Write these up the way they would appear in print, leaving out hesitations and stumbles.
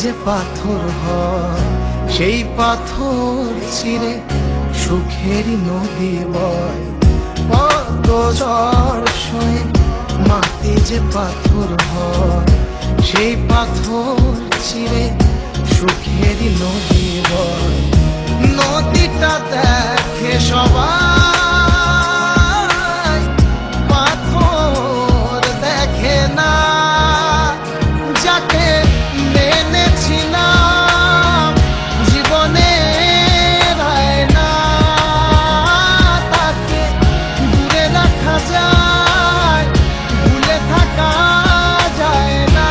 যে পাথর হয়, সেই পাথর চিরে সুখেরই নদী বয়। কত ঝড় সয়ে মাটি যে পাথর হয়, সেই পাথর চিরে সুখেরই নদী বয়। নদীটা দেখে সবাই, পাথর দেখে না। যাকে মেনেছিলাম জীবনের আয়না, তাকে দূরে রাখা যায়, ভুলে থাকা যায় না।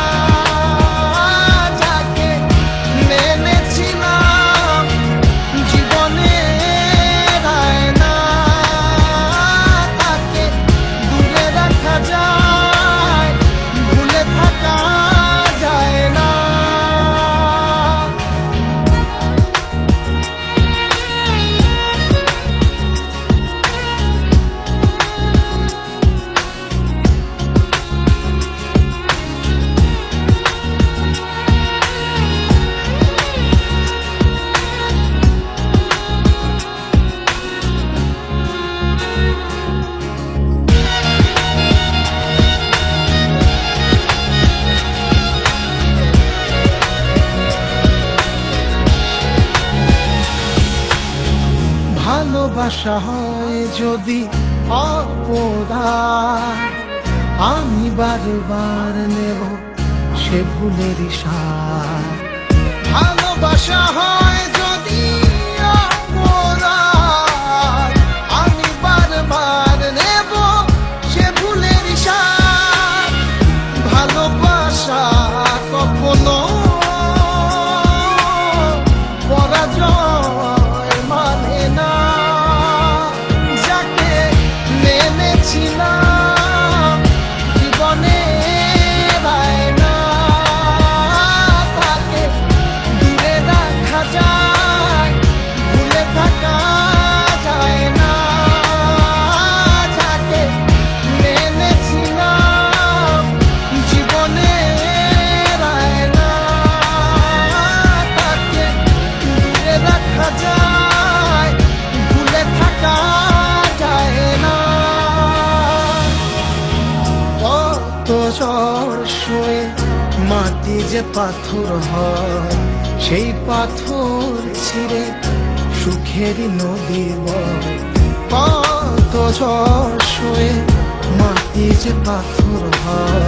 যাকে মেনেছিলাম জীবনের আয়না, তাকে দূরে রাখা যায়, ভুলে থাকা যায় না। ভালোবাসা হয় যদি অপরাধ, আমি বারবার নেব সে ভুলেরই স্বাদ। ভালোবাসা হয় যদি অপরাধ, আমি বারবার নেব সে ভুলেরই স্বাদ। ভালোবাসা কখনো পরাজয় মানে না। যাকে মেনেছিলাম জীবনের আয়না, তাকে দূরে রাখা যায়, ভুলে থাকা যায় না। যাকে মেনেছিলাম জীবনের আয়না, তাকে দূরে রাখা যায়, ভুলে থাকা যায় না। কত ঝড় সয়ে মাটি যে পাথর হয়, সেই পাথর ছিঁড়ে সুখেরই নদী বয়। কত ঝড় সয়ে মাটি যে পাথর হয়,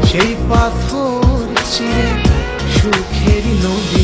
সেই পাথর চিরে সুখেরই নদী